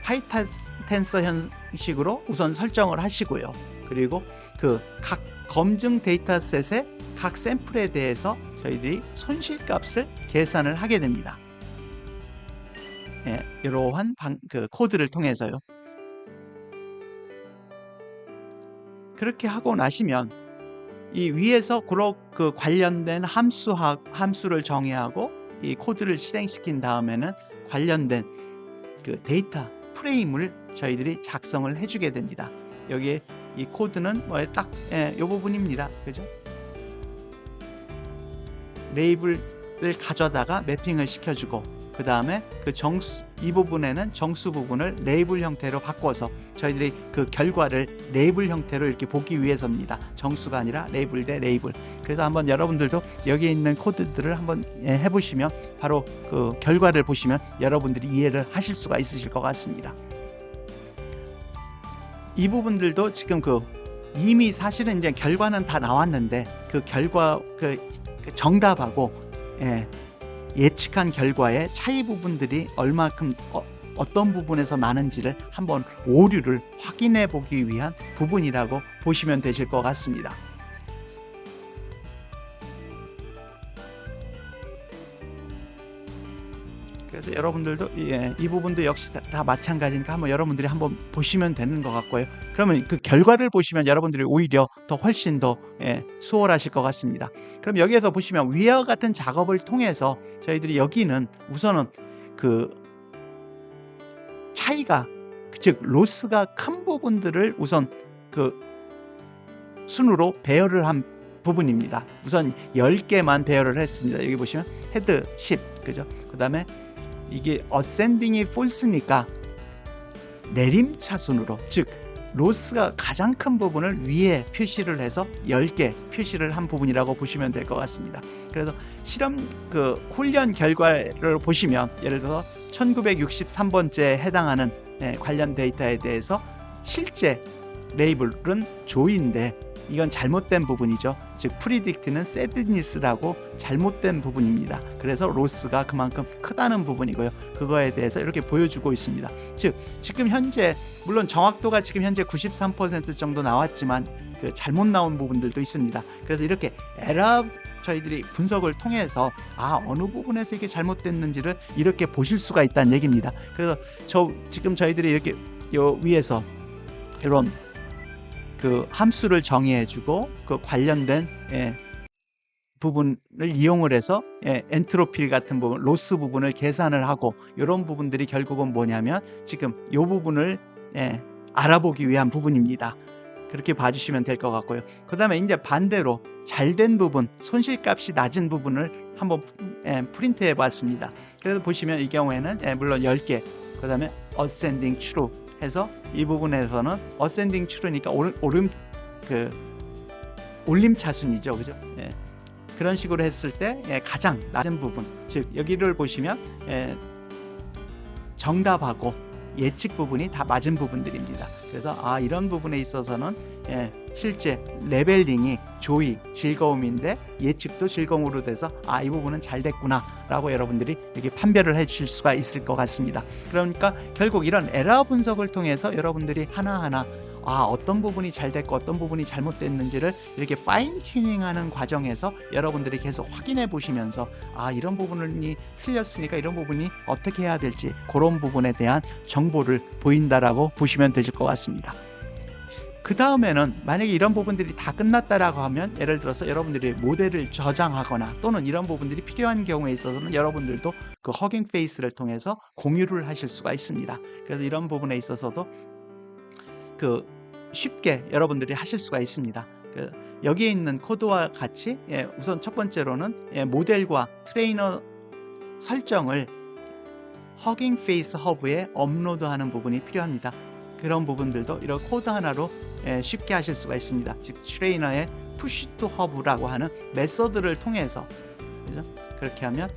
파이탄서 형식으로 우선 설정을 하시고요. 그리고 그 각 검증 데이터셋의 각 샘플에 대해서 저희들이 손실값을 계산을 하게 됩니다. 이러한 그 코드를 통해서요. 그렇게 하고 나시면 이 위에서 그 관련된 함수를 정의하고 이 코드를 실행시킨 다음에는 관련된 그 데이터 프레임을 저희들이 작성을 해주게 됩니다. 여기에 이 코드는 딱 이 부분입니다. 그죠? 레이블을 가져다가 매핑을 시켜주고 그 다음에 그 이 부분에는 정수 부분을 레이블 형태로 바꿔서 저희들이 그 결과를 레이블 형태로 이렇게 보기 위해서입니다. 정수가 아니라 레이블 대 레이블. 그래서 한번 여러분들도 여기에 있는 코드들을 한번 해보시면 바로 그 결과를 보시면 여러분들이 이해를 하실 수가 있으실 것 같습니다. 이 부분들도 지금 이미 사실은 이제 결과는 다 나왔는데 그 결과 그 정답하고 예측한 결과의 차이 부분들이 얼마큼 어떤 부분에서 나는지를 한번 오류를 확인해 보기 위한 부분이라고 보시면 되실 것 같습니다. 그래서 여러분들도 이 부분도 역시 다 마찬가지니까 한번 여러분들이 한번 보시면 되는 것 같고요. 그러면 그 결과를 보시면 여러분들이 오히려 훨씬 더 수월하실 것 같습니다. 그럼 여기에서 보시면 위와 같은 작업을 통해서 저희들이 여기는 우선은 그 차이가 즉 로스가 큰 부분들을 우선 그 순으로 배열을 한 부분입니다. 우선 10개만 배열을 했습니다. 여기 보시면 헤드 10 그죠? 그 다음에 이게 어센딩이 false니까 내림차순으로 즉 로스가 가장 큰 부분을 위에 표시를 해서 10개 표시를 한 부분이라고 보시면 될 것 같습니다. 그래서 실험 그 훈련 결과를 보시면 예를 들어서 1963번째에 해당하는 관련 데이터에 대해서 실제 레이블은 조인데 이건 잘못된 부분이죠. 즉 프리딕트는 새드니스라고 잘못된 부분입니다. 그래서 로스가 그만큼 크다는 부분이고요. 그거에 대해서 이렇게 보여주고 있습니다. 즉 지금 현재 물론 정확도가 지금 현재 93% 정도 나왔지만 그 잘못 나온 부분들도 있습니다. 그래서 이렇게 에러 저희들이 분석을 통해서 어느 부분에서 이게 잘못됐는지를 이렇게 보실 수가 있다는 얘기입니다. 그래서 지금 저희들이 이렇게 요 위에서 이런 그 함수를 정의해주고 그 관련된 부분을 이용을 해서 엔트로피 같은 부분, 로스 부분을 계산을 하고 이런 부분들이 결국은 뭐냐면 지금 이 부분을 알아보기 위한 부분입니다. 그렇게 봐주시면 될 것 같고요. 그 다음에 이제 반대로 잘된 부분, 손실값이 낮은 부분을 한번 프린트해 봤습니다. 그래서 보시면 이 경우에는 물론 10개, 그 다음에 ascending true 해서 이 부분에서는 ascending true니까 올림차순이죠, 그죠? 그런 식으로 했을 때 가장 낮은 부분, 즉 여기를 보시면 정답하고 예측 부분이 다 맞은 부분들입니다. 그래서 이런 부분에 있어서는 실제 레벨링이 조이, 즐거움인데 예측도 즐거움으로 돼서 이 부분은 잘 됐구나 라고 여러분들이 이렇게 판별을 해 주실 수가 있을 것 같습니다. 그러니까 결국 이런 에러 분석을 통해서 여러분들이 하나하나 어떤 부분이 잘 됐고 어떤 부분이 잘못됐는지를 이렇게 파인 튜닝하는 과정에서 여러분들이 계속 확인해 보시면서 이런 부분이 틀렸으니까 이런 부분이 어떻게 해야 될지 그런 부분에 대한 정보를 보인다라고 보시면 되실 것 같습니다. 그 다음에는 만약에 이런 부분들이 다 끝났다라고 하면 예를 들어서 여러분들이 모델을 저장하거나 또는 이런 부분들이 필요한 경우에 있어서는 여러분들도 그 허깅 페이스를 통해서 공유를 하실 수가 있습니다. 그래서 이런 부분에 있어서도 쉽게 여러분들이 하실 수가 있습니다. 여기에 있는 코드와 같이 우선 첫 번째로는 모델과 트레이너 설정을 허깅 페이스 허브에 업로드하는 부분이 필요합니다. 그런 부분들도 이런 코드 하나로 쉽게 하실 수가 있습니다. 즉 트레이너의 푸시 투 허브라고 하는 메서드를 통해서, 그죠? 그렇게 하면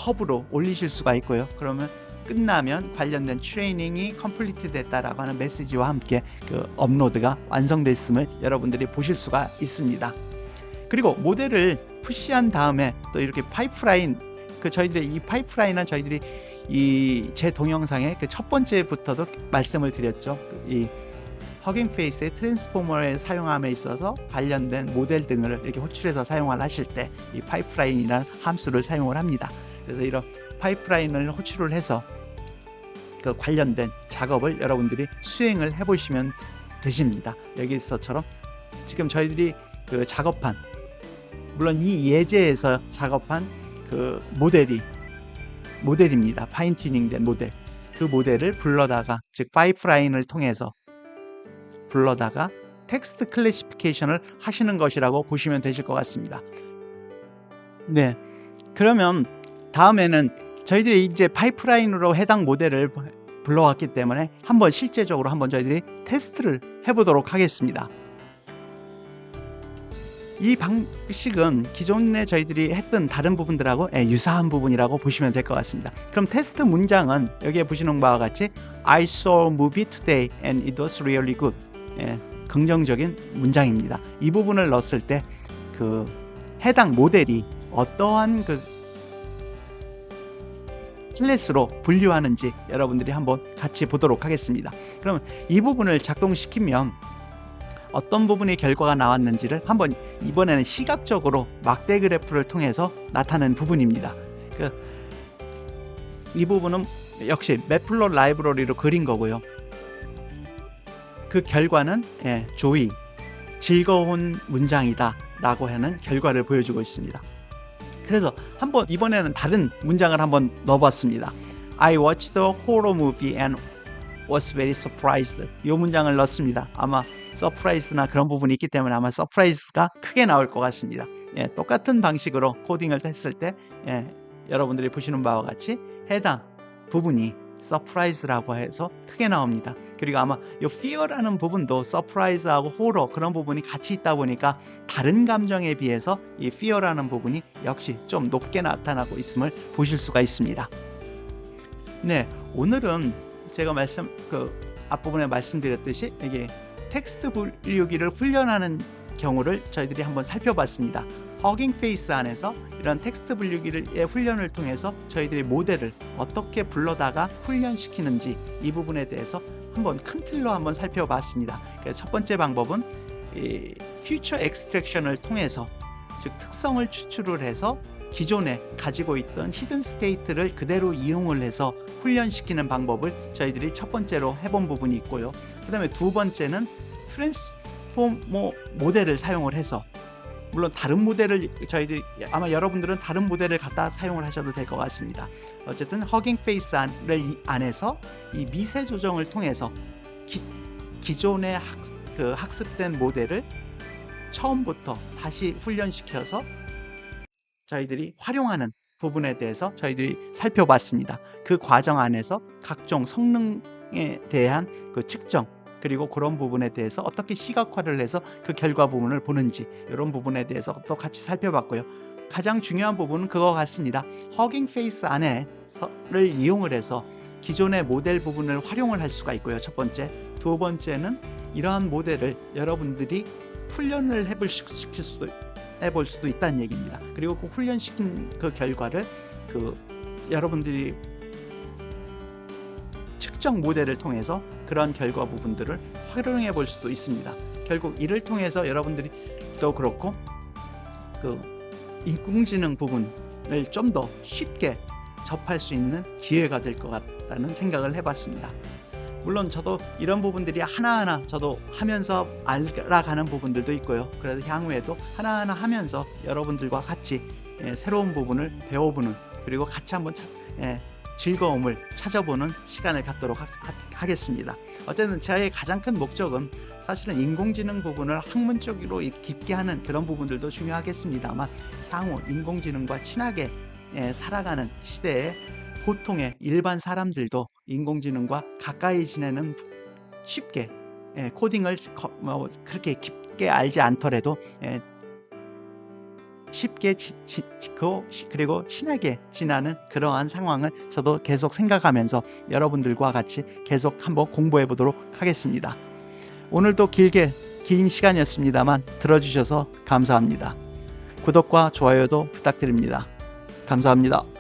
허브로 올리실 수가 있고요. 그러면 끝나면 관련된 트레이닝이 컴플리트 됐다라고 하는 메시지와 함께 업로드가 완성됐음을 여러분들이 보실 수가 있습니다. 그리고 모델을 푸시한 다음에 또 이렇게 파이프라인, 저희들의 이 파이프라인은 저희들이 제 동영상의 첫 번째부터도 말씀을 드렸죠. 이 허깅 페이스의 트랜스포머를 사용함에 있어서 관련된 모델 등을 이렇게 호출해서 사용을 하실 때 이 파이프라인이라는 함수를 사용을 합니다. 그래서 이런 파이프라인을 호출을 해서 관련된 작업을 여러분들이 수행을 해보시면 되십니다. 여기서처럼 지금 저희들이 작업한, 물론 이 예제에서 작업한 모델입니다. 파인 튜닝된 모델. 그 모델을 불러다가, 즉 파이프라인을 통해서 불러다가 텍스트 클래시피케이션을 하시는 것이라고 보시면 되실 것 같습니다. 네, 그러면 다음에는 저희들이 이제 파이프라인으로 해당 모델을 불러왔기 때문에 실제적으로 한번 저희들이 테스트를 해보도록 하겠습니다. 이 방식은 기존에 저희들이 했던 다른 부분들하고 유사한 부분이라고 보시면 될 것 같습니다. 그럼 테스트 문장은 여기에 보시는 바와 같이 I saw a movie today and it was really good. 긍정적인 문장입니다. 이 부분을 넣었을 때 해당 모델이 어떠한 클래스로 분류하는지 여러분들이 한번 같이 보도록 하겠습니다. 그럼 이 부분을 작동시키면 어떤 부분의 결과가 나왔는지를 한번 이번에는 시각적으로 막대 그래프를 통해서 나타낸 부분입니다. 이 부분은 역시 맵플롯 라이브러리로 그린 거고요. 그 결과는 조이, 즐거운 문장이다 라고 하는 결과를 보여주고 있습니다. 그래서 이번에는 다른 문장을 한번 넣어봤습니다. I watched a horror movie and was very surprised. 이 문장을 넣습니다. 아마 서프라이즈나 그런 부분이 있기 때문에 아마 서프라이즈가 크게 나올 것 같습니다. 똑같은 방식으로 코딩을 했을 때 여러분들이 보시는 바와 같이 해당 부분이 서프라이즈라고 해서 크게 나옵니다. 그리고 아마 이 fear라는 부분도 서프라이즈하고 호러 그런 부분이 같이 있다 보니까 다른 감정에 비해서 이 fear라는 부분이 역시 좀 높게 나타나고 있음을 보실 수가 있습니다. 네, 오늘은 제가 앞부분에 말씀드렸듯이 이게 텍스트 분류기를 훈련하는 경우를 저희들이 한번 살펴봤습니다. 허깅 페이스 안에서 이런 텍스트 분류기의 훈련을 통해서 저희들이 모델을 어떻게 불러다가 훈련시키는지 이 부분에 대해서 큰 틀로 한번 살펴봤습니다. 그래서 첫 번째 방법은 퓨처 엑스트랙션을 통해서, 즉 특성을 추출을 해서 기존에 가지고 있던 히든 스테이트를 그대로 이용을 해서 훈련시키는 방법을 저희들이 첫 번째로 해본 부분이 있고요. 그 다음에 두 번째는 트랜스포머 모델을 사용을 해서, 물론 다른 모델을 저희들이 아마 여러분들은 다른 모델을 갖다 사용을 하셔도 될 것 같습니다. 어쨌든 허깅 페이스 안에서 이 미세 조정을 통해서 기존의 학습된 모델을 처음부터 다시 훈련시켜서 저희들이 활용하는 부분에 대해서 저희들이 살펴봤습니다. 그 과정 안에서 각종 성능에 대한 그 측정, 그리고 그런 부분에 대해서 어떻게 시각화를 해서 그 결과 부분을 보는지, 이런 부분에 대해서 또 같이 살펴봤고요. 가장 중요한 부분은 그거 같습니다. 허깅 페이스 안에서를 이용을 해서 기존의 모델 부분을 활용을 할 수가 있고요. 첫 번째. 두 번째는 이러한 모델을 여러분들이 훈련을 해볼 수도 있다는 얘기입니다. 그리고 그 훈련시킨 그 결과를 여러분들이 측정 모델을 통해서 그런 결과 부분들을 활용해 볼 수도 있습니다. 결국 이를 통해서 여러분들이 또 그렇고 그 인공지능 부분을 좀 더 쉽게 접할 수 있는 기회가 될 것 같다는 생각을 해봤습니다. 물론 저도 이런 부분들이 하나하나 저도 하면서 알아가는 부분들도 있고요. 그래서 향후에도 하나하나 하면서 여러분들과 같이 새로운 부분을 배워보는, 그리고 같이 한번 즐거움을 찾아보는 시간을 갖도록 하겠습니다. 어쨌든 저의 가장 큰 목적은 사실은 인공지능 부분을 학문적으로 깊게 하는 그런 부분들도 중요하겠습니다만, 향후 인공지능과 친하게 살아가는 시대에 보통의 일반 사람들도 인공지능과 가까이 지내는, 쉽게 코딩을 그렇게 깊게 알지 않더라도 쉽게 그리고 친하게 지나는 그러한 상황을 저도 계속 생각하면서 여러분들과 같이 계속 한번 공부해 보도록 하겠습니다. 오늘도 긴 시간이었습니다만 들어주셔서 감사합니다. 구독과 좋아요도 부탁드립니다. 감사합니다.